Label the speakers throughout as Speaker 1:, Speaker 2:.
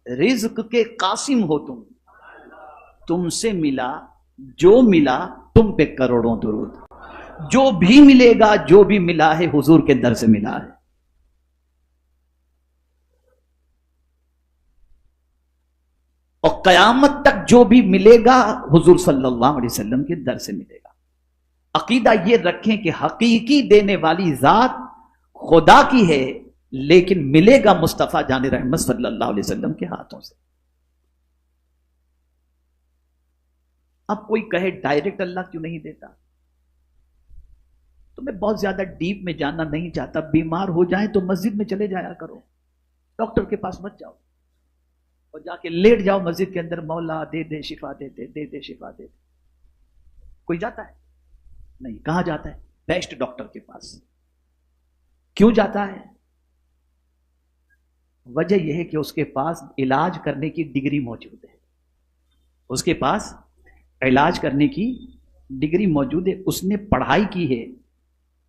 Speaker 1: رزق کے قاسم ہو تم سے ملا جو ملا تم پہ کروڑوں درود. جو بھی ملے گا جو بھی ملا ہے حضور کے در سے ملا ہے. اور قیامت تک جو بھی ملے گا حضور صلی اللہ علیہ وسلم کے در سے ملے گا. عقیدہ یہ رکھیں کہ حقیقی دینے والی ذات خدا کی ہے، لیکن ملے گا مصطفیٰ جان رحمت صلی اللہ علیہ وسلم کے ہاتھوں سے. اب کوئی کہے ڈائریکٹ اللہ کیوں نہیں دیتا؟ تو میں بہت زیادہ ڈیپ میں جاننا نہیں چاہتا. بیمار ہو جائیں تو مسجد میں چلے جایا کرو، ڈاکٹر کے پاس مت جاؤ اور جا کے لیٹ جاؤ مسجد کے اندر، مولا دے دے شفا دے دے، دے دے شفا دے دے. کوئی جاتا ہے؟ نہیں. کہاں جاتا ہے؟ بیسٹ ڈاکٹر کے پاس. کیوں جاتا ہے؟ وجہ یہ ہے کہ اس کے پاس علاج کرنے کی ڈگری موجود ہے. اس کے پاس علاج کرنے کی ڈگری موجود ہے. اس نے پڑھائی کی ہے،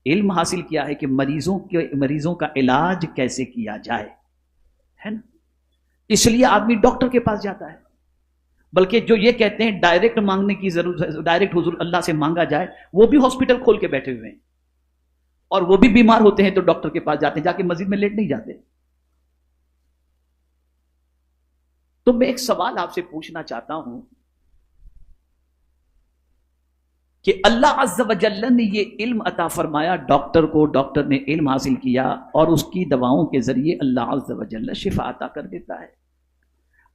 Speaker 1: علم حاصل کیا ہے کہ مریضوں کا علاج کیسے کیا جائے، ہے نا. اس لیے آدمی ڈاکٹر کے پاس جاتا ہے. بلکہ جو یہ کہتے ہیں ڈائریکٹ مانگنے کی ضرورت، ڈائریکٹ حضور اللہ سے مانگا جائے، وہ بھی ہاسپٹل کھول کے بیٹھے ہوئے ہیں اور وہ بھی بیمار ہوتے ہیں تو ڈاکٹر کے پاس جاتے ہیں، جا کے مسجد میں لیٹ نہیں جاتے. تو میں ایک سوال آپ سے پوچھنا چاہتا ہوں کہ اللہ عز و جل نے یہ علم عطا فرمایا ڈاکٹر کو، ڈاکٹر نے علم حاصل کیا اور اس کی دواؤں کے ذریعے اللہ عز و جل شفا عطا کر دیتا ہے.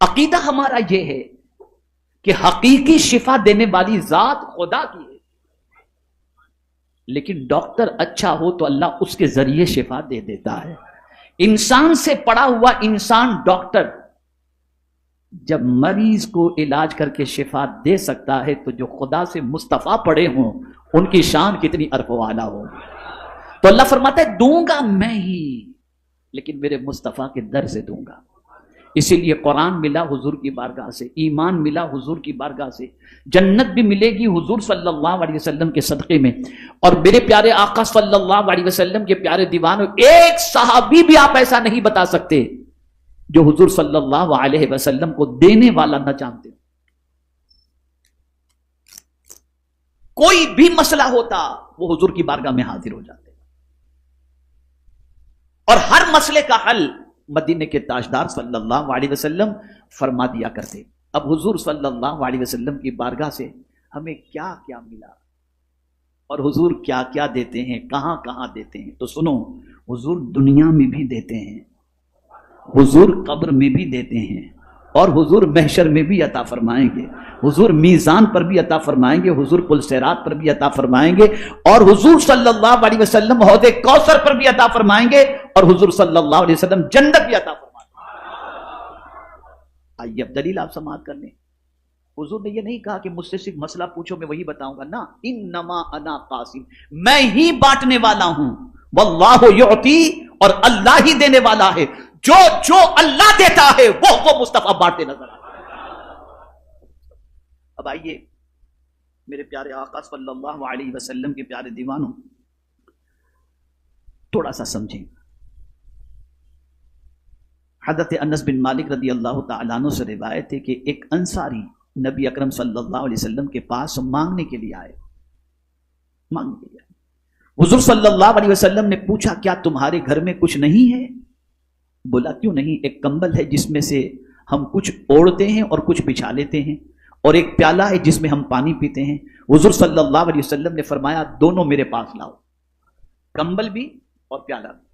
Speaker 1: عقیدہ ہمارا یہ ہے کہ حقیقی شفا دینے والی ذات خدا کی ہے، لیکن ڈاکٹر اچھا ہو تو اللہ اس کے ذریعے شفا دے دیتا ہے. انسان سے پڑا ہوا انسان ڈاکٹر جب مریض کو علاج کر کے شفا دے سکتا ہے تو جو خدا سے مصطفیٰ پڑے ہوں ان کی شان کتنی عرف و اعلیٰ ہو. تو اللہ فرماتا ہے دوں گا میں ہی، لیکن میرے مصطفیٰ کے در سے دوں گا. اسی لیے قرآن ملا حضور کی بارگاہ سے، ایمان ملا حضور کی بارگاہ سے، جنت بھی ملے گی حضور صلی اللہ علیہ وسلم کے صدقے میں. اور میرے پیارے آقا صلی اللہ علیہ وسلم کے پیارے دیوانوں، ایک صحابی بھی آپ ایسا نہیں بتا سکتے جو حضور صلی اللہ علیہ وسلم کو دینے والا نہ جانتے. کوئی بھی مسئلہ ہوتا وہ حضور کی بارگاہ میں حاضر ہو جاتے اور ہر مسئلے کا حل مدینے کے تاجدار صلی اللہ علیہ وسلم فرما دیا کرتے. اب حضور صلی اللہ علیہ وسلم کی بارگاہ سے ہمیں کیا کیا ملا اور حضور کیا کیا دیتے ہیں، کہاں کہاں دیتے ہیں. تو سنو، حضور دنیا میں بھی دیتے ہیں، حضور قبر میں بھی دیتے ہیں، اور حضور محشر میں بھی عطا فرمائیں گے، حضور میزان پر بھی عطا فرمائیں گے، حضور پل صراط پر بھی عطا فرمائیں گے، اور حضور صلی اللہ علیہ وسلم حوض کوثر پر بھی عطا فرمائیں گے، اور حضور صلی اللہ علیہ وسلم جنت بھی عطا فرمائیں گے. آئیے اب دلیل آپ سماعت کر لیں. حضور نے یہ نہیں کہا کہ مجھ سے صرف مسئلہ پوچھو میں وہی بتاؤں گا، نہ، انما انا قاسم، میں ہی بانٹنے والا ہوں، واللہ یعطی، اور اللہ ہی دینے والا ہے. جو جو اللہ دیتا ہے وہ مصطفیٰ بانٹتے نظر آتے ہیں. اب آئیے میرے پیارے آقا صلی اللہ علیہ وسلم کے پیارے دیوانوں، تھوڑا سا سمجھیں. حضرت انس بن مالک رضی اللہ تعالیٰ عنہ سے روایت ہے کہ ایک انصاری نبی اکرم صلی اللہ علیہ وسلم کے پاس مانگنے کے لیے آئے. حضور صلی اللہ علیہ وسلم نے پوچھا کیا تمہارے گھر میں کچھ نہیں ہے؟ بولا کیوں نہیں، ایک کمبل ہے جس میں سے ہم کچھ اوڑھتے ہیں اور کچھ بچھا لیتے ہیں، اور ایک پیالہ ہے جس میں ہم پانی پیتے ہیں. حضور صلی اللہ علیہ وسلم نے فرمایا دونوں میرے پاس لاؤ، کمبل بھی اور پیالہ بھی.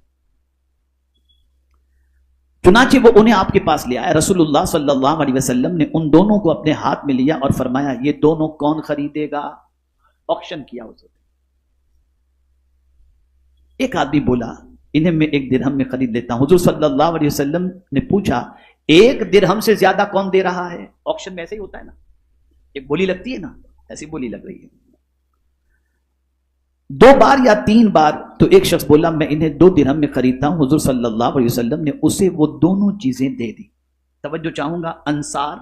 Speaker 1: چنانچہ وہ انہیں آپ کے پاس لے آیا. رسول اللہ صلی اللہ علیہ وسلم نے ان دونوں کو اپنے ہاتھ میں لیا اور فرمایا یہ دونوں کون خریدے گا؟ آکشن کیا حضور. ایک آدمی بولا انہیں میں 1 درہم میں خرید لیتا ہوں. حضور صلی اللہ علیہ وسلم نے پوچھا 1 درہم سے زیادہ کون دے رہا ہے؟ آکشن میں ایسے ہی ہوتا ہے نا، ایک بولی لگتی ہے نا، ایسی بولی لگ رہی ہے. 2 بار یا 3 بار تو ایک شخص بولا میں انہیں 2 درہم میں خریدتا ہوں. حضور صلی اللہ علیہ وسلم نے اسے وہ دونوں چیزیں دے دی. توجہ چاہوں گا، انصار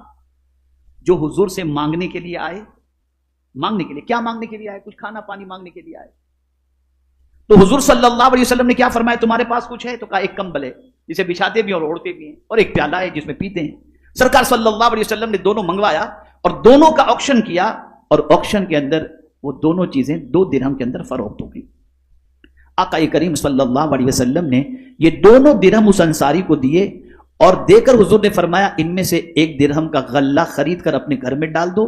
Speaker 1: جو حضور سے مانگنے کے لیے آئے، مانگنے کے لیے کیا مانگنے کے لیے آئے؟ کچھ کھانا پانی مانگنے کے لیے آئے. تو حضور صلی اللہ علیہ وسلم نے کیا فرمایا؟ تمہارے پاس کچھ ہے؟ تو کہا ایک کمبل ہے جسے بچھاتے بھی اور اوڑھتے بھی ہیں، اور ایک پیالہ ہے جس میں پیتے ہیں۔ سرکار صلی اللہ علیہ وسلم نے دونوں منگوایا اور دونوں کا آکشن کیا، اور آکشن کے اندر وہ دونوں چیزیں 2 درہم کے اندر فروخت ہو گئی۔ آقا کریم صلی اللہ علیہ وسلم نے یہ دونوں درہم اس انصاری کو دیے، اور دے کر حضور نے فرمایا ان میں سے 1 درہم کا غلہ خرید کر اپنے گھر میں ڈال دو،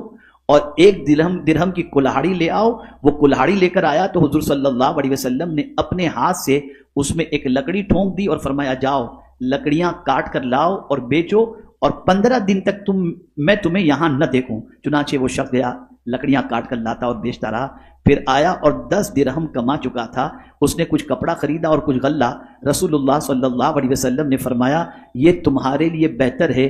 Speaker 1: اور 1 درہم کی کلہاڑی لے آؤ۔ وہ کلہاڑی لے کر آیا تو حضور صلی اللہ علیہ وسلم نے اپنے ہاتھ سے اس میں ایک لکڑی ٹھونک دی اور فرمایا جاؤ لکڑیاں کاٹ کر لاؤ اور بیچو، اور 15 دن تک میں تمہیں یہاں نہ دیکھوں۔ چنانچہ وہ شخص گیا، لکڑیاں کاٹ کر لاتا اور بیچتا رہا، پھر آیا اور 10 درہم کما چکا تھا۔ اس نے کچھ کپڑا خریدا اور کچھ غلہ۔ رسول اللہ صلی اللہ علیہ وسلم نے فرمایا یہ تمہارے لیے بہتر ہے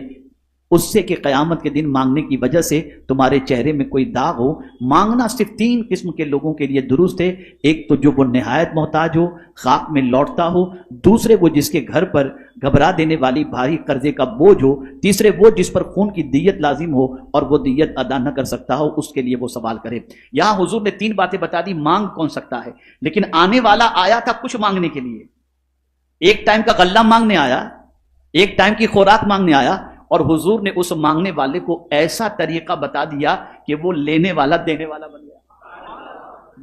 Speaker 1: اس سے کہ قیامت کے دن مانگنے کی وجہ سے تمہارے چہرے میں کوئی داغ ہو۔ مانگنا صرف 3 قسم کے لوگوں کے لیے درست ہے، ایک تو جو وہ نہایت محتاج ہو، خاک میں لوٹتا ہو، دوسرے وہ جس کے گھر پر گھبرا دینے والی بھاری قرضے کا بوجھ ہو، تیسرے وہ جس پر خون کی دیت لازم ہو اور وہ دیت ادا نہ کر سکتا ہو، اس کے لیے وہ سوال کرے۔ یہاں حضور نے 3 باتیں بتا دی، مانگ کون سکتا ہے، لیکن آنے والا آیا تھا کچھ مانگنے کے لیے۔ ایک ٹائم کا غلہ مانگنے آیا، ایک ٹائم کی خوراک مانگنے آیا، اور حضور نے اس مانگنے والے کو ایسا طریقہ بتا دیا کہ وہ لینے والا دینے والا بن گیا،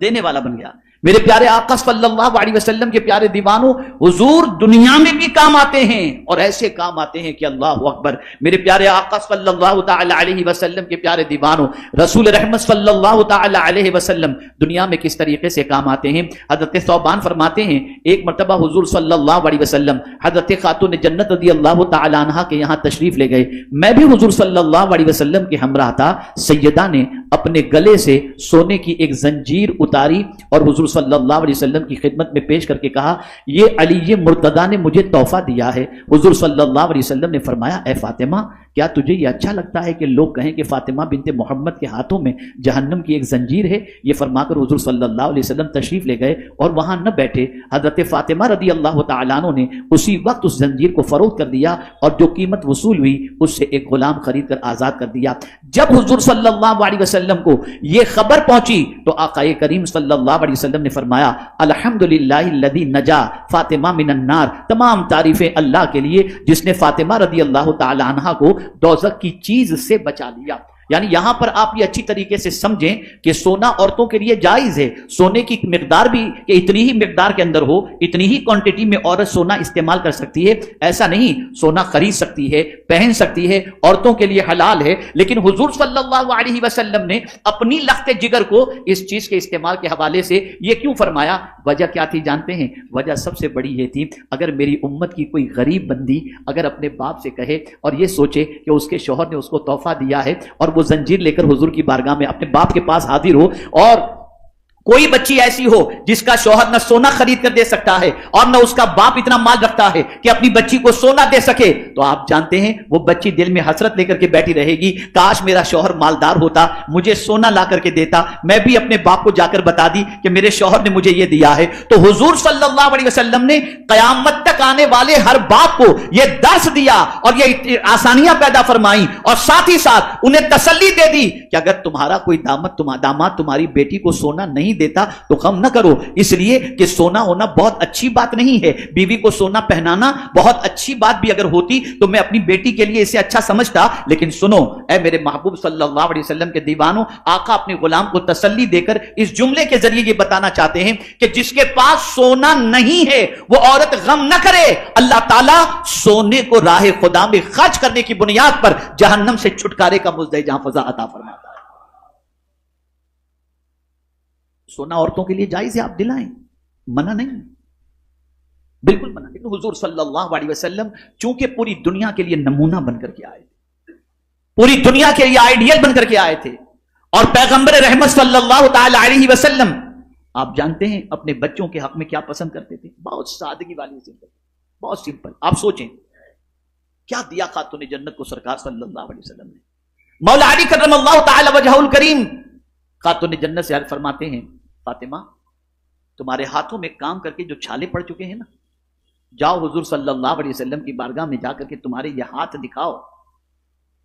Speaker 1: دینے والا بن گیا۔ میرے پیارے آقا صلی اللہ علیہ وسلم کے پیارے دیوانوں، حضور دنیا میں بھی کام آتے ہیں اور ایسے کام آتے ہیں کہ اللہ اکبر۔ میرے پیارے آقا صلی اللہ تعالی علیہ وسلم کے پیارے دیوانوں، رسول رحمت صلی اللہ تعالی علیہ وسلم دنیا میں کس طریقے سے کام آتے ہیں۔ حضرت ثوبان فرماتے ہیں ایک مرتبہ حضور صلی اللہ علیہ وسلم حضرت خاتون جنت رضی اللہ تعالی عنہا کے یہاں تشریف لے گئے، میں بھی حضور صلی اللہ علیہ وسلم کے ہمراہ تھا۔ سیدہ نے اپنے گلے سے سونے کی ایک زنجیر اتاری اور حضور صلی اللہ علیہ وسلم کی خدمت میں پیش کر کے کہا یہ علی مرتضیٰ نے مجھے تحفہ دیا ہے۔ حضور صلی اللہ علیہ وسلم نے فرمایا اے فاطمہ کیا تجھے یہ اچھا لگتا ہے کہ لوگ کہیں کہ فاطمہ بنت محمد کے ہاتھوں میں جہنم کی ایک زنجیر ہے؟ یہ فرما کر حضور صلی اللہ علیہ وسلم تشریف لے گئے اور وہاں نہ بیٹھے۔ حضرت فاطمہ رضی اللہ تعالیٰ عنہ نے اسی وقت اس زنجیر کو فروخت کر دیا اور جو قیمت وصول ہوئی اس سے ایک غلام خرید کر آزاد کر دیا۔ جب حضور صلی اللہ علیہ وسلم کو یہ خبر پہنچی تو آقا کریم صلی اللہ علیہ وسلم نے فرمایا الحمدللہ الذی نجا فاطمہ من النار، تمام تعریفیں اللہ کے لیے جس نے فاطمہ رضی اللہ تعالی عنہا کو دوزخ کی چیز سے بچا لیا۔ یعنی یہاں پر آپ یہ اچھی طریقے سے سمجھیں کہ سونا عورتوں کے لیے جائز ہے، سونے کی مقدار بھی کہ اتنی ہی مقدار کے اندر ہو، اتنی ہی کوانٹٹی میں عورت سونا استعمال کر سکتی ہے، ایسا نہیں، سونا خرید سکتی ہے، پہن سکتی ہے، عورتوں کے لیے حلال ہے۔ لیکن حضور صلی اللہ علیہ وسلم نے اپنی لخت جگر کو اس چیز کے استعمال کے حوالے سے یہ کیوں فرمایا؟ وجہ کیا تھی جانتے ہیں؟ وجہ سب سے بڑی یہ تھی اگر میری امت کی کوئی غریب بندی اگر اپنے باپ سے کہے اور یہ سوچے کہ اس کے شوہر نے اس کو تحفہ دیا ہے اور وہ زنجیر لے کر حضور کی بارگاہ میں اپنے باپ کے پاس حاضر ہو، اور کوئی بچی ایسی ہو جس کا شوہر نہ سونا خرید کر دے سکتا ہے اور نہ اس کا باپ اتنا مال رکھتا ہے کہ اپنی بچی کو سونا دے سکے، تو آپ جانتے ہیں وہ بچی دل میں حسرت لے کر کے بیٹھی رہے گی کاش میرا شوہر مالدار ہوتا، مجھے سونا لا کر کے دیتا، میں بھی اپنے باپ کو جا کر بتا دی کہ میرے شوہر نے مجھے یہ دیا ہے۔ تو حضور صلی اللہ علیہ وسلم نے قیامت تک آنے والے ہر باپ کو یہ درس دیا اور یہ آسانیاں پیدا فرمائیں اور ساتھ ہی ساتھ انہیں تسلی دے دی کہ اگر تمہارا کوئی داماد تمہاری بیٹی کو سونا نہیں دیتا تو غم نہ کرو، اس لیے کہ سونا ہونا بہت اچھی بات نہیں ہے، بیوی کو سونا پہنانا بہت اچھی بات بھی اگر ہوتی تو میں اپنی بیٹی کے لیے اسے اچھا سمجھتا۔ لیکن سنو اے میرے محبوب صلی اللہ علیہ وسلم کے دیوانوں، آقا اپنے غلام کو تسلی دے کر اس جملے کے ذریعے یہ بتانا چاہتے ہیں کہ جس کے پاس سونا نہیں ہے وہ عورت غم نہ کرے، اللہ تعالیٰ سونے کو راہ خدا میں خرچ کرنے کی بنیاد پر جہنم سے چھٹکارے کا مزدہ فضا عطا فرماتا ہے۔ سونا عورتوں کے لیے جائز ہے، آپ دلائیں، منع نہیں، بالکل منع۔ لیکن حضور صلی اللہ علیہ وسلم چونکہ پوری دنیا کے لیے نمونہ بن کر کے آئے تھے، پوری دنیا کے لیے آئیڈیل بن کر کے آئے تھے، اور پیغمبر رحمت صلی اللہ تعالی علیہ وسلم آپ جانتے ہیں اپنے بچوں کے حق میں کیا پسند کرتے تھے؟ بہت سادگی والی زندگی، بہت سمپل۔ آپ سوچیں کیا دیا خاتون جنت کو سرکار صلی اللہ علیہ وسلم نے؟ مولا علی کرم اللہ تعالی وجہہ الکریم خاتون جنت سے فرماتے ہیں فاطمہ تمہارے ہاتھوں میں کام کر کے جو چھالے پڑ چکے ہیں نا، جاؤ حضور صلی اللہ علیہ وسلم کی بارگاہ میں جا کر کے تمہارے یہ ہاتھ دکھاؤ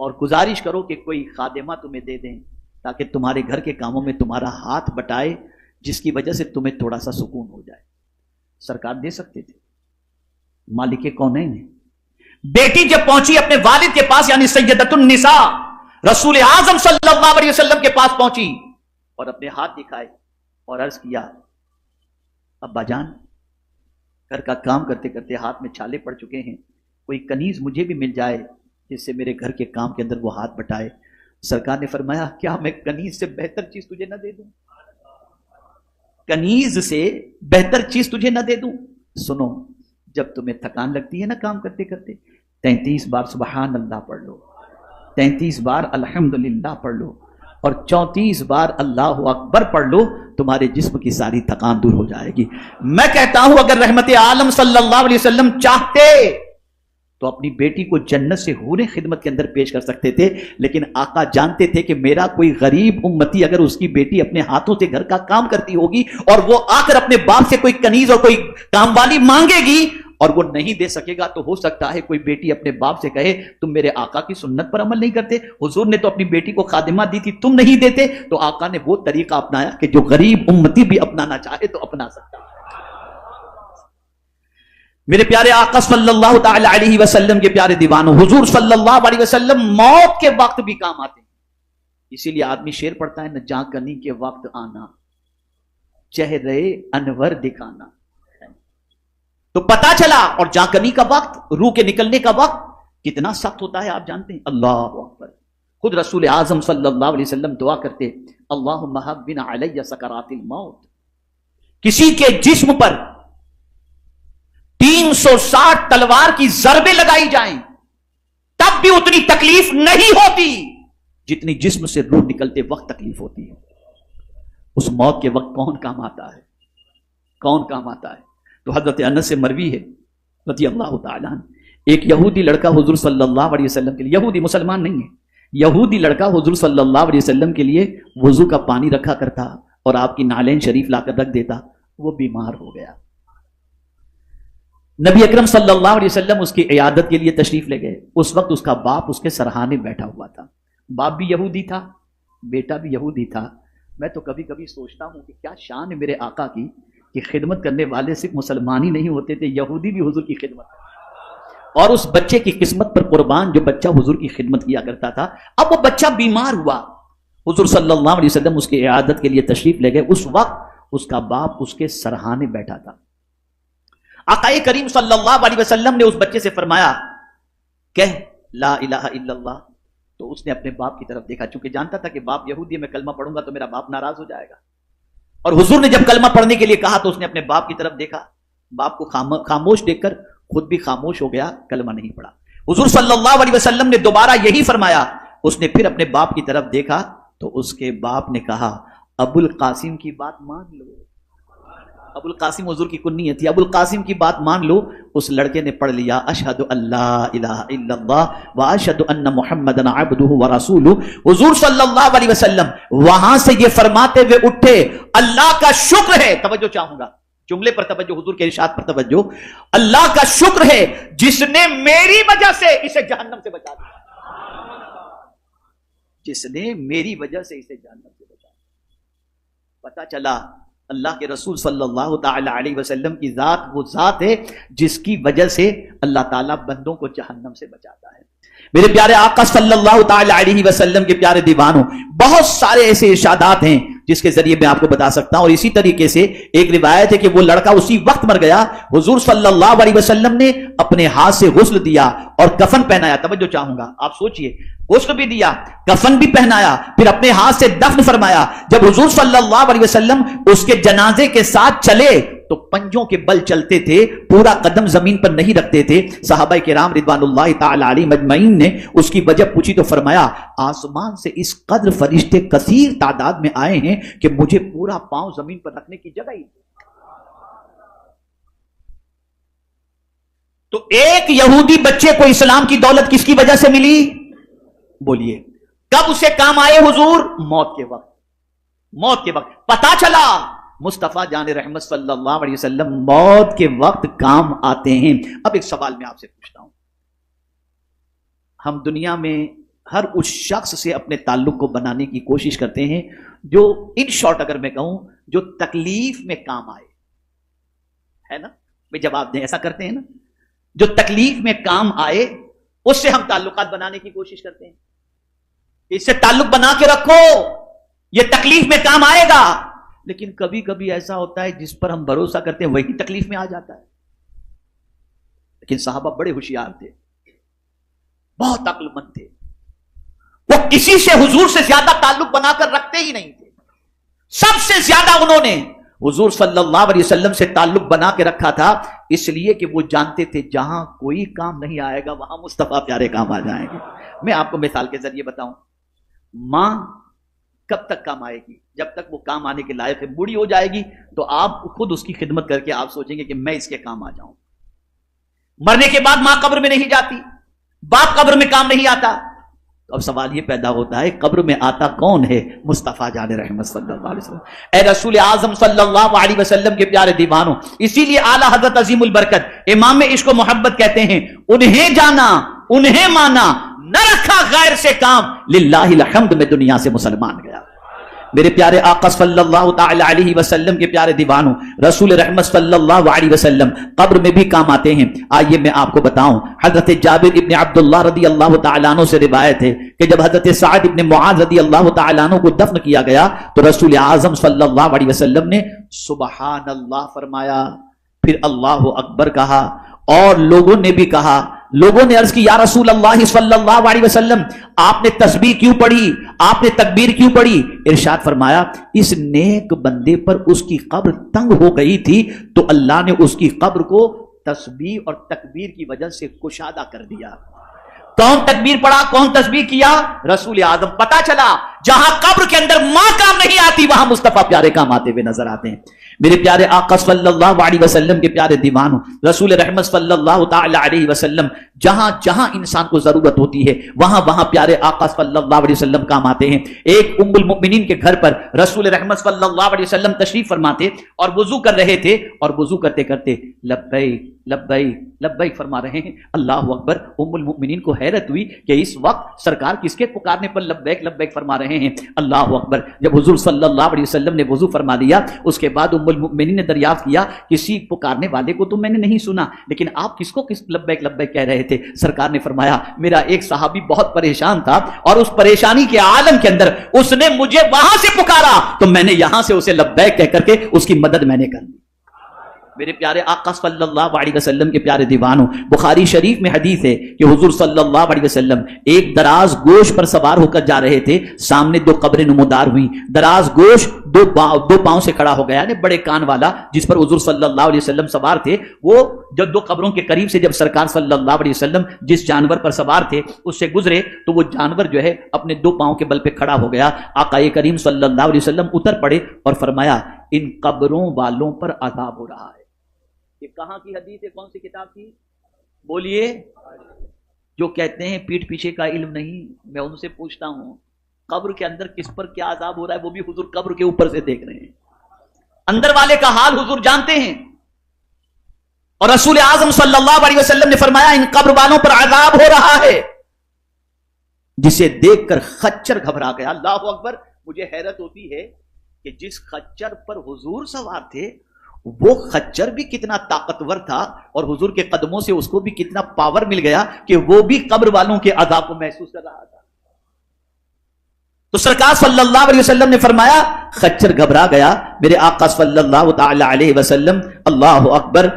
Speaker 1: اور گزارش کرو کہ کوئی خادمہ تمہیں دے دیں تاکہ تمہارے گھر کے کاموں میں تمہارا ہاتھ بٹائے، جس کی وجہ سے تمہیں تھوڑا سا سکون ہو جائے۔ سرکار دے سکتے تھے، مالک کونین ہے۔ بیٹی جب پہنچی اپنے والد کے پاس، یعنی سیدۃ النساء رسول اعظم صلی اللہ علیہ وسلم کے پاس پہنچی اور اپنے ہاتھ دکھائے اور عرض کیا، ابا جان گھر کا کام کرتے کرتے ہاتھ میں چھالے پڑ چکے ہیں، کوئی کنیز مجھے بھی مل جائے جس سے میرے گھر کے کام کے اندر وہ ہاتھ بٹائے۔ سرکار نے فرمایا، کیا میں کنیز سے بہتر چیز تجھے نہ دے دوں؟ کنیز سے بہتر چیز تجھے نہ دے دوں؟ سنو، جب تمہیں تھکان لگتی ہے نا کام کرتے کرتے، 33 بار سبحان اللہ پڑھ لو، 33 بار الحمدللہ پڑھ لو اور 34 بار اللہ اکبر پڑھ لو، تمہارے جسم کی ساری تھکان دور ہو جائے گی۔ میں کہتا ہوں اگر رحمت عالم صلی اللہ علیہ وسلم چاہتے تو اپنی بیٹی کو جنت سے حور خدمت کے اندر پیش کر سکتے تھے، لیکن آقا جانتے تھے کہ میرا کوئی غریب امتی اگر اس کی بیٹی اپنے ہاتھوں سے گھر کا کام کرتی ہوگی اور وہ آ کر اپنے باپ سے کوئی کنیز اور کوئی کام والی مانگے گی اور وہ نہیں دے سکے گا، تو ہو سکتا ہے کوئی بیٹی اپنے باپ سے کہے تم میرے آقا کی سنت پر عمل نہیں کرتے، حضور نے تو اپنی بیٹی کو خادمہ دی تھی تم نہیں دیتے۔ تو آقا نے وہ طریقہ اپنایا کہ جو غریب امتی بھی اپنانا چاہے تو اپنا سکتا ہے۔ میرے پیارے آقا صلی اللہ تعالی علیہ وسلم کے پیارے دیوانوں، حضور صلی اللہ علیہ وسلم موت کے وقت بھی کام آتے ہیں۔ اسی لیے آدمی شعر پڑھتا ہے، نہ جاں کنی کے وقت آنا، چہرے انور دکھانا۔ تو پتا چلا، اور جاں کنی کا وقت، روح کے نکلنے کا وقت کتنا سخت ہوتا ہے آپ جانتے ہیں۔ اللہ اکبر، خود رسول اعظم صلی اللہ علیہ وسلم دعا کرتے، اللہم حبن علی سکرات الموت۔ کسی کے جسم پر 360 تلوار کی ضربیں لگائی جائیں تب بھی اتنی تکلیف نہیں ہوتی جتنی جسم سے روح نکلتے وقت تکلیف ہوتی ہے۔ اس موت کے وقت کون کام آتا ہے؟ کون کام آتا ہے؟ تو حضرت انس سے مروی ہے رضی اللہ تعالیٰ عنہ، ایک یہودی لڑکا حضور صلی اللہ علیہ وسلم کے لیے، یہودی مسلمان نہیں ہے، یہودی لڑکا حضور صلی اللہ علیہ وسلم کے لیے وضو کا پانی رکھا کرتا اور آپ کی نالین شریف لا کر رکھ دیتا۔ وہ بیمار ہو گیا، نبی اکرم صلی اللہ علیہ وسلم اس کی عیادت کے لیے تشریف لے گئے۔ اس وقت اس کا باپ اس کے سرہانے بیٹھا ہوا تھا، باپ بھی یہودی تھا، بیٹا بھی یہودی تھا۔ میں تو کبھی کبھی سوچتا ہوں کہ کیا شان ہے میرے آقا کی کہ خدمت کرنے والے صرف مسلمان ہی نہیں ہوتے تھے، یہودی بھی حضور کی خدمت کرتے، اور اس بچے کی قسمت پر قربان جو بچہ حضور کی خدمت کیا کرتا تھا۔ اب وہ بچہ بیمار ہوا، حضور صلی اللہ علیہ وسلم اس کی عیادت کے لیے تشریف لے گئے۔ اس وقت اس کا باپ اس کے سرہانے بیٹھا تھا۔ آقا کریم صلی اللہ علیہ وسلم نے اس بچے سے فرمایا، کہہ لا الہ الا اللہ۔ تو اس نے اپنے باپ کی طرف دیکھا، چونکہ جانتا تھا کہ باپ یہودی، میں کلمہ پڑھوں گا تو میرا باپ ناراض ہو جائے گا، اور حضور نے جب کلمہ پڑھنے کے لیے کہا تو اس نے اپنے باپ کی طرف دیکھا، باپ کو خاموش دیکھ کر خود بھی خاموش ہو گیا، کلمہ نہیں پڑھا۔ حضور صلی اللہ علیہ وسلم نے دوبارہ یہی فرمایا، اس نے پھر اپنے باپ کی طرف دیکھا تو اس کے باپ نے کہا، ابو القاسم کی بات مان لو۔ ابو القاسم حضور کی کنیت تھی، ابو القاسم کی بات مان لو۔ اس لڑکے نے پڑھ لیا، اشہد ان لا الہ الا اللہ واشہد ان محمدن عبدہ ورسولہ۔ حضور صلی اللہ علیہ وسلم وہاں سے یہ فرماتے ہوئے اٹھے، اللہ کا شکر ہے، توجہ چاہوں گا جملے پر توجہ، حضور کے ارشاد پر توجہ، اللہ کا شکر ہے جس نے میری وجہ سے اسے جہنم سے بچا دیا، جس نے میری وجہ سے اسے جہنم سے بچا دیا۔ پتہ چلا اللہ کے رسول صلی اللہ تعالی علیہ وسلم کی ذات وہ ذات ہے جس کی وجہ سے اللہ تعالیٰ بندوں کو جہنم سے بچاتا ہے۔ میرے پیارے آقا صلی اللہ تعالی علیہ وسلم کے پیارے دیوانوں، بہت سارے ایسے ارشادات ہیں جس کے ذریعے میں آپ کو بتا سکتا ہوں، اور اسی طریقے سے ایک روایت ہے کہ وہ لڑکا اسی وقت مر گیا، حضور صلی اللہ علیہ وسلم نے اپنے ہاتھ سے غسل دیا اور کفن پہنایا۔ توجہ چاہوں گا، آپ سوچئے، غسل بھی دیا، کفن بھی پہنایا، پھر اپنے ہاتھ سے دفن فرمایا۔ جب حضور صلی اللہ علیہ وسلم اس کے جنازے کے ساتھ چلے تو پنجوں کے بل چلتے تھے، پورا قدم زمین پر نہیں رکھتے تھے۔ صحابہ کرام رضوان اللہ تعالی علیہم اجمعین نے اس کی وجہ پوچھی تو فرمایا، آسمان سے اس قدر فرشتے کثیر تعداد میں آئے ہیں کہ مجھے پورا پاؤں زمین پر رکھنے کی جگہ ہی۔ تو ایک یہودی بچے کو اسلام کی دولت کس کی وجہ سے ملی؟ بولیے، کب اسے کام آئے حضور؟ موت کے وقت۔ موت کے وقت پتا چلا مصطفیٰ جان رحمت صلی اللہ علیہ وسلم موت کے وقت کام آتے ہیں۔ اب ایک سوال میں آپ سے پوچھتا ہوں، ہم دنیا میں ہر اس شخص سے اپنے تعلق کو بنانے کی کوشش کرتے ہیں جو ان شارٹ اگر میں کہوں جو تکلیف میں کام آئے، ہے نا بھائی؟ جواب دیں، ایسا کرتے ہیں نا؟ جو تکلیف میں کام آئے اس سے ہم تعلقات بنانے کی کوشش کرتے ہیں، اس سے تعلق بنا کے رکھو، یہ تکلیف میں کام آئے گا. لیکن کبھی کبھی ایسا ہوتا ہے جس پر ہم بھروسہ کرتے ہیں وہی تکلیف میں آ جاتا ہے. لیکن صحابہ بڑے ہوشیار تھے، بہت عقل مند تھے، وہ کسی سے حضور سے زیادہ تعلق بنا کر رکھتے ہی نہیں تھے. سب سے زیادہ انہوں نے حضور صلی اللہ علیہ وسلم سے تعلق بنا کے رکھا تھا، اس لیے کہ وہ جانتے تھے جہاں کوئی کام نہیں آئے گا وہاں مصطفیٰ پیارے کام آ جائیں گے. میں آپ کو مثال کے ذریعے بتاؤں، ماں کب تک کام آئے گی؟ جب تک وہ کام آنے کے لائق ہے. بوڑھی ہو جائے گی تو آپ خود اس کی خدمت کر کے آپ سوچیں گے کہ میں اس کے کام آ جاؤں. مرنے کے بعد ماں قبر میں نہیں جاتی، باپ قبر میں کام نہیں آتا. تو اب سوال یہ پیدا ہوتا ہے قبر میں آتا کون ہے؟ مصطفیٰ جان رحمت صلی اللہ علیہ وسلم. اے رسول اعظم صلی اللہ علیہ وسلم کے پیارے دیوانوں، اسی لیے اعلیٰ حضرت عظیم البرکت امام عشق و محبت کہتے ہیں انہیں جانا انہیں مانا، نہ رکھا غیر سے کام، للہ الحمد میں دنیا سے مسلمان گیا. میرے پیارے آقا صلی اللہ تعالی علیہ وسلم کے پیارے دیوانوں، رسول رحمت صلی اللہ علیہ وسلم قبر میں بھی کام آتے ہیں. آئیے میں آپ کو بتاؤں، حضرت جابر ابن عبداللہ رضی اللہ تعالیٰ عنہ سے روایت ہے کہ جب حضرت سعد ابن معاذ رضی اللہ تعالیٰ عنہ کو دفن کیا گیا تو رسول اعظم صلی اللہ علیہ وسلم نے سبحان اللہ فرمایا، پھر اللہ اکبر کہا، اور لوگوں نے بھی کہا. لوگوں نے عرض کی یا رسول اللہ صلی اللہ علیہ وسلم آپ نے تسبیح کیوں پڑھی، آپ نے تکبیر کیوں پڑھی؟ ارشاد فرمایا اس نیک بندے پر اس کی قبر تنگ ہو گئی تھی تو اللہ نے اس کی قبر کو تسبیح اور تکبیر کی وجہ سے کشادہ کر دیا. کون تکبیر پڑھا، کون تسبیح کیا؟ رسول اعظم. پتا چلا جہاں قبر کے اندر ماں کام نہیں آتی وہاں مصطفیٰ پیارے کام آتے ہوئے نظر آتے ہیں. میرے پیارے آقا صلی اللہ علیہ وسلم کے پیارے دیوانوں، رسول رحمت صلی اللہ تعالی علیہ وسلم جہاں جہاں انسان کو ضرورت ہوتی ہے وہاں وہاں پیارے آقا صلی اللہ علیہ وسلم کام آتے ہیں. ایک ام المؤمنین کے گھر پر رسول رحمت صلی اللہ علیہ وسلم تشریف فرماتے اور وضو کر رہے تھے، اور وضو کرتے کرتے لبیک لبیک لبیک فرما رہے ہیں. اللہ اکبر. ام المؤمنین کو حیرت ہوئی کہ اس وقت سرکار کس کے پکارنے پر لبیک لبیک فرما رہے ہیں. اللہ اکبر. جب حضور صلی اللہ علیہ وسلم نے وضو فرما لیا اس کے بعد ام المؤمنین نے دریافت کیا کسی پکارنے والے کو تو میں نے نہیں سنا، لیکن آپ کس کو کس لبیک لبیک کہہ رہے تھے؟ سرکار نے فرمایا میرا ایک صحابی بہت پریشان تھا اور اس پریشانی کے عالم کے اندر اس نے مجھے وہاں سے پکارا تو میں نے یہاں سے اسے لبیک کہہ کر کے اس کی مدد میں نے کر دی. میرے پیارے آقا صلی اللہ علیہ وسلم کے پیارے دیوانوں، بخاری شریف میں حدیث ہے کہ حضور صلی اللہ علیہ وسلم ایک دراز گوش پر سوار ہو کر جا رہے تھے، سامنے دو قبریں نمودار ہوئیں. دراز گوش دو پاؤں سے کھڑا ہو گیا، یعنی بڑے کان والا جس پر حضور صلی اللہ علیہ وسلم سوار تھے، وہ جب دو قبروں کے قریب سے جب سرکار صلی اللہ علیہ وسلم جس جانور پر سوار تھے اس سے گزرے تو وہ جانور جو ہے اپنے دو پاؤں کے بل پہ کھڑا ہو گیا. آقا کریم صلی اللہ علیہ وسلم اتر پڑے اور فرمایا ان قبروں والوں پر عذاب ہو رہا ہے. یہ کہاں کی حدیث ہے، کون سی کتاب کی؟ بولیے. جو کہتے ہیں پیٹھ پیچھے کا علم نہیں، میں ان سے پوچھتا ہوں قبر کے اندر کس پر کیا عذاب ہو رہا ہے وہ بھی حضور قبر کے اوپر سے دیکھ رہے ہیں. اندر والے کا حال حضور جانتے ہیں. اور رسول اعظم صلی اللہ علیہ وسلم نے فرمایا ان قبر والوں پر عذاب ہو رہا ہے، جسے دیکھ کر خچر گھبرا گیا. اللہ اکبر. مجھے حیرت ہوتی ہے کہ جس خچر پر حضور سوار تھے وہ خچر بھی کتنا طاقتور تھا اور حضور کے قدموں سے اس کو بھی کتنا پاور مل گیا کہ وہ بھی قبر والوں کے عذاب کو محسوس کر رہا تھا. تو سرکار صلی اللہ علیہ وسلم نے فرمایا خچر گھبرا گیا. میرے آقا صلی اللہ تعالی علیہ وسلم اللہ اکبر.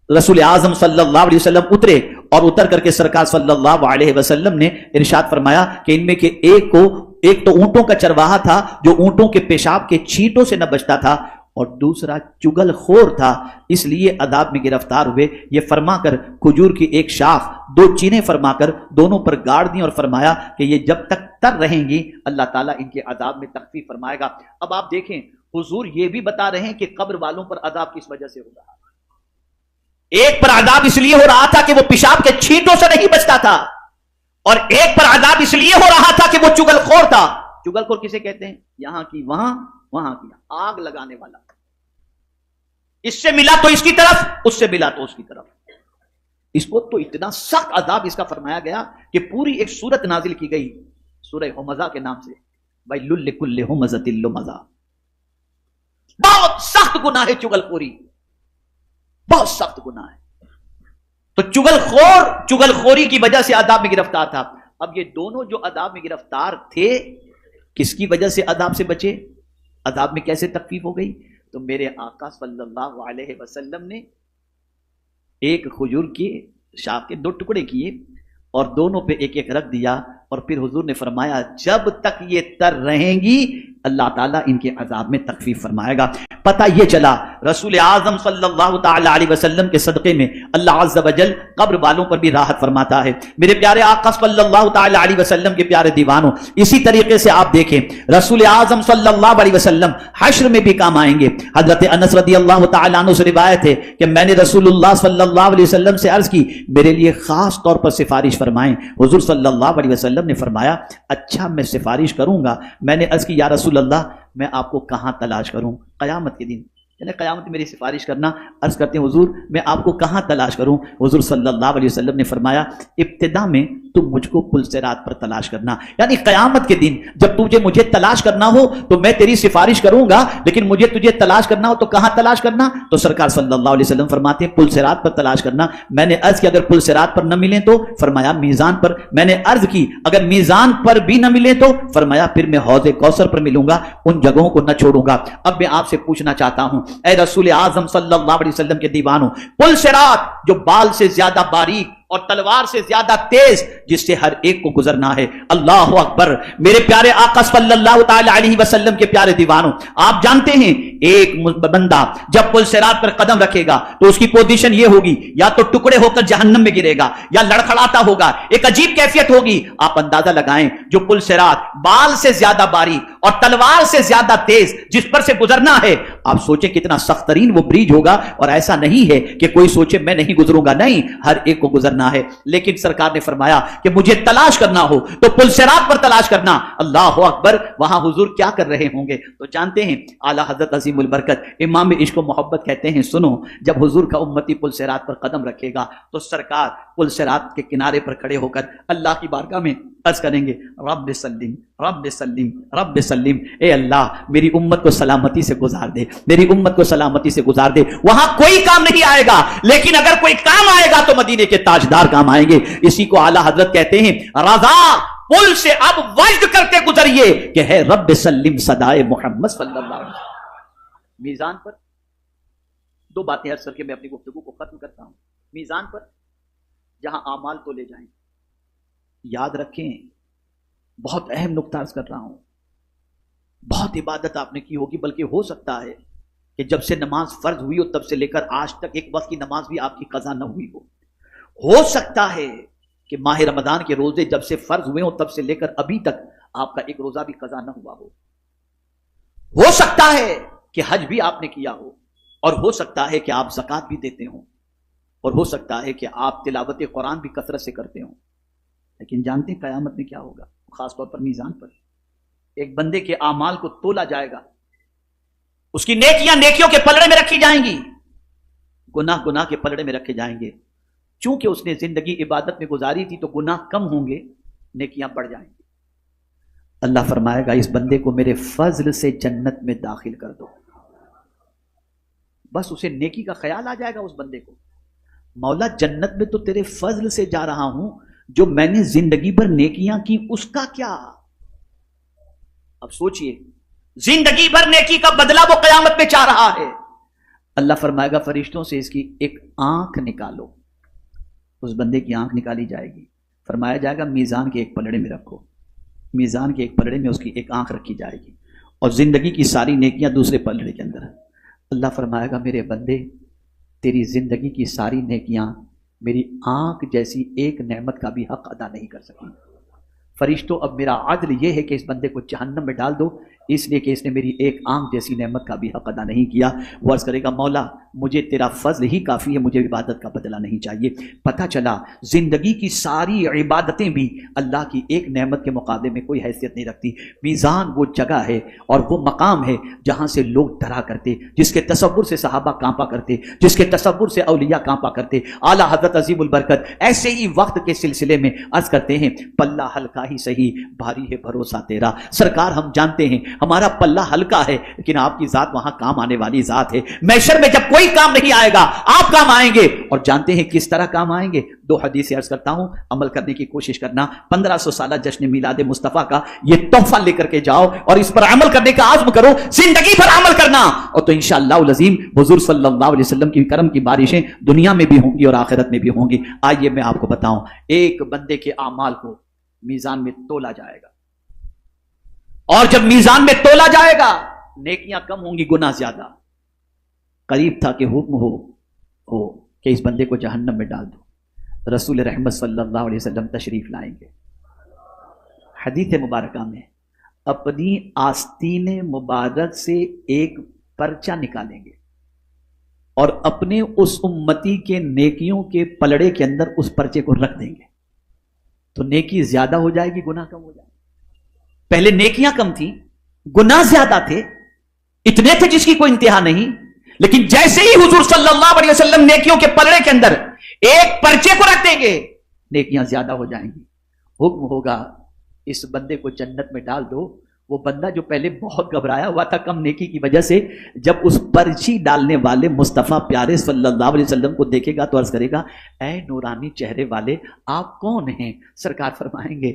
Speaker 1: رسول اعظم صلی اللہ علیہ وسلم اترے اور اتر کر کے سرکار صلی اللہ علیہ وسلم نے ارشاد فرمایا کہ ان میں کے ایک تو اونٹوں کا چرواہا تھا جو اونٹوں کے پیشاب کے چھینٹوں سے نہ بچتا تھا، اور دوسرا چگل خور تھا، اس لیے عذاب میں گرفتار ہوئے. یہ فرما کر کھجور کی ایک شاخ دو چینے فرما کر دونوں پر گاڑ دیں اور فرمایا کہ یہ جب تک تر رہیں گی اللہ تعالیٰ ان کے عذاب میں تخفیف فرمائے گا. اب آپ دیکھیں حضور یہ بھی بتا رہے ہیں کہ قبر والوں پر عذاب کس وجہ سے ہو رہا ہے. ایک پر عذاب اس لیے ہو رہا تھا کہ وہ پیشاب کے چھینٹوں سے نہیں بچتا تھا، اور ایک پر عذاب اس لیے ہو رہا تھا کہ وہ چگل خور تھا. چگل خور کسے کہتے ہیں؟ یہاں کی وہاں، وہاں کی آگ لگانے والا. اس سے ملا تو اس کی طرف، اس سے ملا تو اس کی طرف. اس کو تو اتنا سخت عذاب اس کا فرمایا گیا کہ پوری ایک سورت نازل کی گئی سورہ ہمزہ کے نام سے. ویل لکل ہمزۃ لمزہ. بہت سخت گناہ ہے چگل خوری. بہت سخت گناہ ہے. تو چغل خوری کی وجہ سے عذاب میں گرفتار تھا. اب یہ دونوں جو عذاب میں گرفتار تھے کس کی وجہ سے عذاب سے بچے؟ عذاب میں کیسے تخفیف ہو گئی؟ تو میرے آقا صلی اللہ علیہ وسلم نے ایک کھجور کی شاخ کے 2 ٹکڑے کیے اور دونوں پہ ایک ایک رکھ دیا, اور پھر حضور نے فرمایا جب تک یہ تر رہیں گی اللہ تعالیٰ ان کے عذاب میں تخفیف فرمائے گا. پتہ یہ چلا رسول اعظم صلی اللہ تعالی علیہ وسلم کے صدقے میں اللہ عز و جل قبر والوں پر بھی راحت فرماتا ہے. میرے پیارے آقا صلی اللہ تعالی علیہ وسلم کے پیارے دیوانوں, اسی طریقے سے آپ دیکھیں رسول اعظم صلی اللہ علیہ وسلم حشر میں بھی کام آئیں گے. حضرت انس رضی اللہ تعالیٰ عنہ سے روایت ہے کہ میں نے رسول اللہ صلی اللہ علیہ وسلم سے عرض کی میرے لیے خاص طور پر سفارش فرمائیں. حضور صلی اللہ علیہ وسلم نے فرمایا اچھا میں سفارش کروں گا. میں نے عرض کی یا رسول اللہ میں آپ کو کہاں تلاش کروں؟ قیامت کے دن, یعنی قیامت میری سفارش کرنا. عرض کرتے ہیں حضور میں آپ کو کہاں تلاش کروں؟ حضور صلی اللہ علیہ وسلم نے فرمایا ابتدا میں تم مجھ کو پل صراط پر تلاش کرنا, یعنی قیامت کے دن جب تجھے مجھے تلاش کرنا ہو تو میں تیری سفارش کروں گا, لیکن مجھے تجھے تلاش کرنا ہو تو کہاں تلاش کرنا؟ تو سرکار صلی اللہ علیہ وسلم فرماتے ہیں پل صراط پر تلاش کرنا. میں نے عرض کی اگر پل صراط پر نہ ملیں تو؟ فرمایا میزان پر. میں نے عرض کی اگر میزان پر بھی نہ ملیں تو؟ فرمایا پھر میں حوض کوثر پر ملوں گا, ان جگہوں کو نہ چھوڑوں گا. اب میں آپ سے پوچھنا چاہتا ہوں اے رسول اعظم صلی اللہ علیہ وسلم کے دیوانوں, پل صراط جو بال سے زیادہ باریک اور تلوار سے زیادہ تیز جس سے ہر ایک کو گزرنا ہے, اللہ اکبر, میرے پیارے آقا صلی اللہ تعالی علیہ وسلم کے پیارے دیوانوں, آپ جانتے ہیں ایک بندہ جب پل صراط پر قدم رکھے گا تو اس کی پوزیشن یہ ہوگی یا تو ٹکڑے ہو کر جہنم میں گرے گا یا لڑکھڑاتا ہوگا, ایک عجیب کیفیت ہوگی. آپ اندازہ لگائیں جو پل صراط بال سے زیادہ باریک اور تلوار سے زیادہ تیز جس پر سے گزرنا ہے, آپ سوچیں کتنا سخت ترین وہ بریج ہوگا. اور ایسا نہیں ہے کہ کوئی سوچے میں نہیں گزروں گا, نہیں, ہر ایک کو گزرنا ہے. لیکن سرکار نے فرمایا کہ مجھے تلاش کرنا ہو تو پل صراط پر تلاش کرنا. اللہ اکبر, وہاں حضور کیا کر رہے ہوں گے؟ تو جانتے ہیں اعلیٰ حضرت عظیم البرکت امام عشق و محبت کہتے ہیں سنو, جب حضور کا امتی پل صراط پر قدم رکھے گا تو سرکار پل صراط کے کنارے پر کھڑے ہو کر اللہ کی بارگاہ میں عرض کریں گے رب سلم رب سلم رب سلم, اے اللہ میری امت کو سلامتی سے گزار دے, میری امت کو سلامتی سے گزار دے. وہاں کوئی کام نہیں آئے گا, لیکن اگر کوئی کام آئے گا تو مدینے کے تاجدار کام آئیں گے. اسی کو اعلیٰ حضرت کہتے ہیں رضا پل سے اب وجد کرتے گزریے کہ ہے رب سلم صدائے محمد صلی اللہ علیہ وسلم. میزان پر 2 باتیں عرض کر کے میں اپنی گفتگو کو ختم کرتا ہوں. میزان پر جہاں اعمال تو لے جائیں, یاد رکھیں بہت اہم نقطہ عرض کر رہا ہوں, بہت عبادت آپ نے کی ہوگی, بلکہ ہو سکتا ہے کہ جب سے نماز فرض ہوئی ہو تب سے لے کر آج تک ایک وقت کی نماز بھی آپ کی قضا نہ ہوئی ہو سکتا ہے کہ ماہ رمضان کے روزے جب سے فرض ہوئے ہوں تب سے لے کر ابھی تک آپ کا ایک روزہ بھی قضا نہ ہوا ہو سکتا ہے کہ حج بھی آپ نے کیا ہو, اور ہو سکتا ہے کہ آپ زکوٰۃ بھی دیتے ہوں, اور ہو سکتا ہے کہ آپ تلاوت قرآن بھی کثرت سے کرتے ہوں. لیکن جانتے ہیں قیامت میں کیا ہوگا؟ خاص طور پر میزان پر ایک بندے کے اعمال کو تولا جائے گا, اس کی نیکیاں نیکیوں کے پلڑے میں رکھی جائیں گی, گناہ گناہ کے پلڑے میں رکھے جائیں گے. چونکہ اس نے زندگی عبادت میں گزاری تھی تو گناہ کم ہوں گے, نیکیاں بڑھ جائیں گی. اللہ فرمائے گا اس بندے کو میرے فضل سے جنت میں داخل کر دو. بس اسے نیکی کا خیال آ جائے گا اس بندے کو, مولا جنت میں تو تیرے فضل سے جا رہا ہوں, جو میں نے زندگی بھر نیکیاں کی اس کا کیا؟ اب سوچئے زندگی بھر نیکی کا بدلہ وہ قیامت میں چاہ رہا ہے. اللہ فرمائے گا فرشتوں سے اس کی ایک آنکھ نکالو. اس بندے کی آنکھ نکالی جائے گی, فرمایا جائے گا میزان کے ایک پلڑے میں رکھو. میزان کے ایک پلڑے میں اس کی ایک آنکھ رکھی جائے گی, اور زندگی کی ساری نیکیاں دوسرے پلڑے کے اندر. اللہ فرمائے گا میرے بندے تیری زندگی کی ساری نیکیاں میری آنکھ جیسی ایک نعمت کا بھی حق ادا نہیں کر سکی. فرشتوں اب میرا عدل یہ ہے کہ اس بندے کو جہنم میں ڈال دو, اس لیے کہ اس نے میری ایک آنکھ جیسی نعمت کا بھی حق ادا نہیں کیا. وہ عرض کرے گا مولا مجھے تیرا فضل ہی کافی ہے, مجھے عبادت کا بدلہ نہیں چاہیے. پتہ چلا زندگی کی ساری عبادتیں بھی اللہ کی ایک نعمت کے مقابلے میں کوئی حیثیت نہیں رکھتی. میزان وہ جگہ ہے اور وہ مقام ہے جہاں سے لوگ ڈرا کرتے, جس کے تصور سے صحابہ کانپا کرتے, جس کے تصور سے اولیاء کانپا کرتے. اعلیٰ حضرت عظیم البرکت ایسے ہی وقت کے سلسلے میں عرض کرتے ہیں پلہ ہلکا بتا ہی صحیح بھاری ہے بھروسہ تیرا. سرکار ہم جانتے ہیں ہمارا پلہ ہلکا ہے لیکن آپ کی ذات وہاں کام آنے والی ذات ہے. محشر میں جب کوئی کام نہیں آئے گا آپ کام آئیں گے, اور جانتے ہیں کس طرح کام آئیں گے. 2 حدیثیں عرض کرتا ہوں, عمل کرنے کی کوشش کرنا. 1500 سالہ جشن میلاد مصطفیٰ کا یہ تحفہ لے کر کے جاؤ اور اس پر عمل کرنے کا عزم کرو, زندگی بھر عمل کرنا, اور تو انشاءاللہ العظیم حضور صلی اللہ علیہ وسلم کی کرم کی بارشیں دنیا میں بھی ہوں گی اور آخرت میں بھی ہوں گی. آئیے میں آپ کو بتاؤں, ایک بندے کے اعمال کو میزان میں تولا جائے گا, اور جب میزان میں تولا جائے گا نیکیاں کم ہوں گی, گناہ زیادہ. قریب تھا کہ حکم ہو کہ اس بندے کو جہنم میں ڈال دو. رسول رحمت صلی اللہ علیہ وسلم تشریف لائیں گے. حدیث مبارکہ میں اپنی آستین مبارک سے ایک پرچہ نکالیں گے اور اپنے اس امتی کے نیکیوں کے پلڑے کے اندر اس پرچے کو رکھ دیں گے. تو نیکی زیادہ ہو جائے گی, گناہ کم ہو جائے گا. پہلے نیکیاں کم تھیں, گناہ زیادہ تھے, اتنے تھے جس کی کوئی انتہا نہیں. لیکن جیسے ہی حضور صلی اللہ علیہ وسلم نیکیوں کے پلڑے کے اندر ایک پرچے کو رکھ دیں گے, نیکیاں زیادہ ہو جائیں گی. حکم ہوگا اس بندے کو جنت میں ڈال دو. وہ بندہ جو پہلے بہت گھبرایا ہوا تھا کم نیکی کی وجہ سے, جب اس پرچی ڈالنے والے مصطفیٰ پیارے صلی اللہ علیہ وسلم کو دیکھے گا تو عرض کرے گا, اے نورانی چہرے والے آپ کون ہیں؟ سرکار فرمائیں گے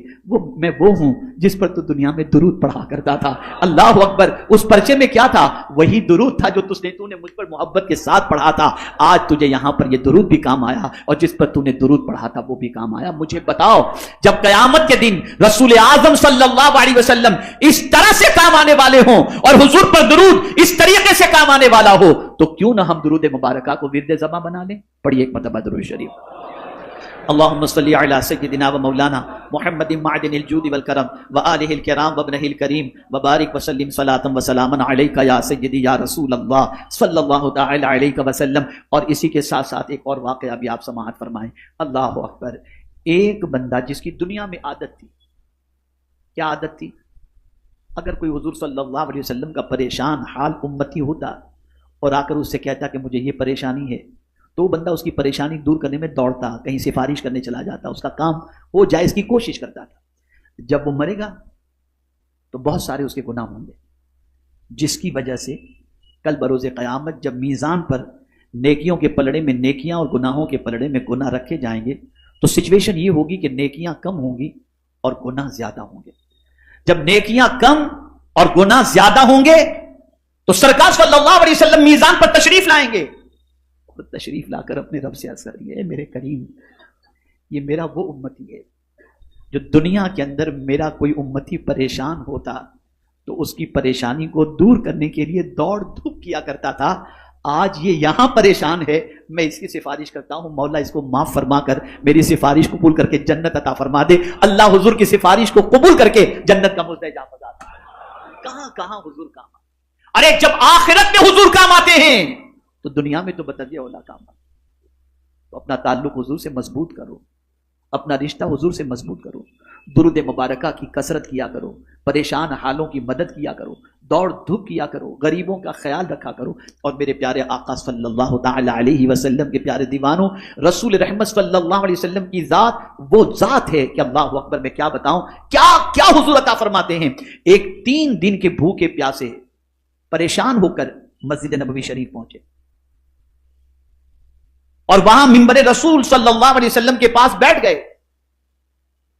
Speaker 1: میں وہ ہوں جس پر تو دنیا میں درود پڑھا کرتا تھا. اللہ اکبر. اس پرچے میں کیا تھا؟ وہی درود تھا جو تو نے مجھ پر محبت کے ساتھ پڑھا تھا. آج تجھے یہاں پر یہ درود بھی کام آیا, اور جس پر تو نے درود پڑھا تھا وہ بھی کام آیا. مجھے بتاؤ, جب قیامت کے دن رسول اعظم صلی اللہ علیہ وسلم اس طرح سے کام آنے والے ہوں اور حضور پر درود اس طریقے سے کام آنے والا ہو, تو کیوں نہ ہم درود مبارکہ کو ورد زباں بنا لیں. پڑھیے ایک مرتبہ درود شریف. اللهم صل على سيدنا ومولانا محمد معدن الجود والكرم وآله الكرام وابنه الكريم وبارك وسلم صلاة وسلاما عليك يا سيدي يا رسول الله صلى الله تعالى عليك وسلم. اور اسی کے ساتھ ساتھ ایک اور واقعہ بھی آپ سماعت فرمائیں. اللہ اکبر. ایک بندہ جس کی دنیا میں عادت تھی, کیا عادت تھی؟ اگر کوئی حضور صلی اللہ علیہ وسلم کا پریشان حال امتی ہوتا اور آ کر اس سے کہتا کہ مجھے یہ پریشانی ہے, تو وہ بندہ اس کی پریشانی دور کرنے میں دوڑتا, کہیں سفارش کرنے چلا جاتا, اس کا کام ہو جائے اس کی کوشش کرتا تھا. جب وہ مرے گا تو بہت سارے اس کے گناہ ہوں گے, جس کی وجہ سے کل بروز قیامت جب میزان پر نیکیوں کے پلڑے میں نیکیاں اور گناہوں کے پلڑے میں گناہ رکھے جائیں گے تو سچویشن یہ ہوگی کہ نیکیاں کم ہوں گی اور گناہ زیادہ ہوں گے. جب نیکیاں کم اور گناہ زیادہ ہوں گے تو سرکار صلی اللہ علیہ وسلم میزان پر تشریف لائیں گے, اور تشریف لا کر اپنے رب سے عرض کریں گے, میرے کریم یہ میرا وہ امتی ہے جو دنیا کے اندر میرا کوئی امتی پریشان ہوتا تو اس کی پریشانی کو دور کرنے کے لیے دوڑ دھوپ کیا کرتا تھا. آج یہ یہاں پریشان ہے, میں اس کی سفارش کرتا ہوں, مولا اس کو معاف فرما کر میری سفارش قبول کر کے جنت عطا فرما دے. اللہ حضور کی سفارش کو قبول کر کے جنت کا مستحق بتاتا ہے. کہاں کہاں حضور کام آتے. ارے جب آخرت میں حضور کام آتے ہیں تو دنیا میں تو بتدیہ اولا کام آتے. تو اپنا تعلق حضور سے مضبوط کرو, اپنا رشتہ حضور سے مضبوط کرو, درود مبارکہ کی کثرت کیا کرو, پریشان حالوں کی مدد کیا کرو, دوڑ دھوپ کیا کرو, غریبوں کا خیال رکھا کرو. اور میرے پیارے آقا صلی اللہ تعالی علیہ وسلم کے پیارے دیوانوں, رسول رحمت صلی اللہ علیہ وسلم کی ذات وہ ذات ہے کہ اللہ اکبر, میں کیا بتاؤں کیا کیا حضور عطا فرماتے ہیں. ایک 3 دن کے بھوکے پیاسے پریشان ہو کر مسجد نبوی شریف پہنچے اور وہاں منبر رسول صلی اللہ علیہ وسلم کے پاس بیٹھ گئے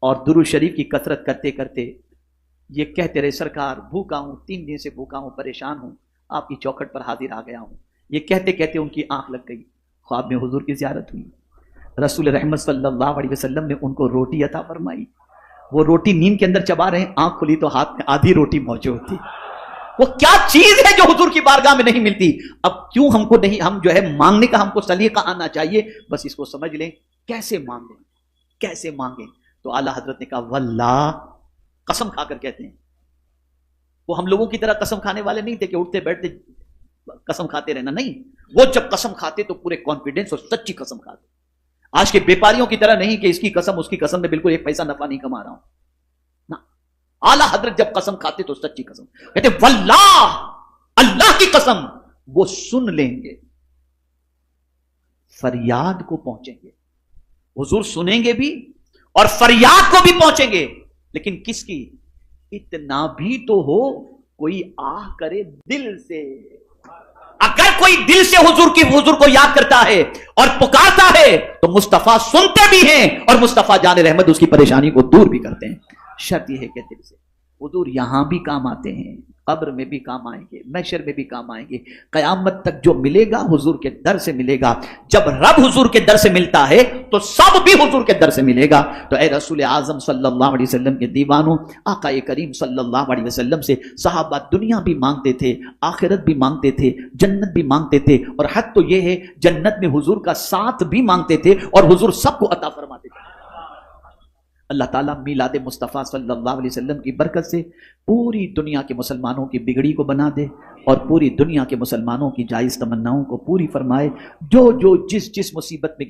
Speaker 1: اور درود شریف کی کثرت کرتے کرتے یہ کہتے رہے, سرکار بھوکا ہوں, 3 دن سے بھوکا ہوں, پریشان ہوں, آپ کی چوکھٹ پر حاضر آ گیا ہوں. یہ کہتے کہتے ان کی آنکھ لگ گئی, خواب میں حضور کی زیارت ہوئی. رسول رحمت صلی اللہ علیہ وسلم نے ان کو روٹی عطا فرمائی. وہ روٹی نیند کے اندر چبا رہے ہیں, آنکھ کھلی تو ہاتھ میں آدھی روٹی موجود تھی. وہ کیا چیز ہے جو حضور کی بارگاہ میں نہیں ملتی. اب کیوں ہم کو نہیں, ہم جو ہے مانگنے کا ہم کو سلیقہ آنا چاہیے, بس اس کو سمجھ لیں کیسے مانگیں, کیسے مانگیں. تو اعلیٰ حضرت نے کہا واللہ, قسم کھا کر کہتے ہیں. وہ ہم لوگوں کی طرح قسم کھانے والے نہیں تھے کہ اٹھتے بیٹھتے قسم کھاتے رہنا, نہیں. وہ جب قسم کھاتے تو پورے کانفیڈنس اور سچی قسم کھاتے. آج کے بیپاریوں کی طرح نہیں کہ اس کی قسم اس کی قسم میں بالکل 1 پیسہ نفع نہیں کما رہا ہوں. اعلیٰ حضرت جب قسم کھاتے تو سچی قسم کہتے, واللہ, اللہ کی قسم, وہ سن لیں گے, فریاد کو پہنچیں گے. حضور سنیں گے بھی اور فریاد کو بھی پہنچیں گے, لیکن کس کی؟ اتنا بھی تو ہو کوئی آہ کرے دل سے. اگر کوئی دل سے حضور کو یاد کرتا ہے اور پکارتا ہے تو مصطفیٰ سنتے بھی ہیں اور مصطفیٰ جان رحمت اس کی پریشانی کو دور بھی کرتے ہیں. شرط یہ ہے کہ دل سے. حضور یہاں بھی کام آتے ہیں, قبر میں بھی کام آئیں گے, محشر میں بھی کام آئیں گے. قیامت تک جو ملے گا حضور کے در سے ملے گا. جب رب حضور کے در سے ملتا ہے تو سب بھی حضور کے در سے ملے گا. تو اے رسول اعظم صلی اللہ علیہ وسلم کے دیوانوں, آقا کریم صلی اللہ علیہ وسلم سے صحابہ دنیا بھی مانگتے تھے, آخرت بھی مانگتے تھے, جنت بھی مانگتے تھے, اور حد تو یہ ہے جنت میں حضور کا ساتھ بھی مانگتے تھے اور حضور سب کو عطا فرماتے تھے. اللہ تعالیٰ میلاد مصطفیٰ صلی اللہ علیہ وسلم کی برکت سے پوری دنیا کے مسلمانوں کی بگڑی کو بنا دے اور پوری دنیا کے مسلمانوں کی جائز تمناؤں کو پوری فرمائے. جو جس مصیبت میں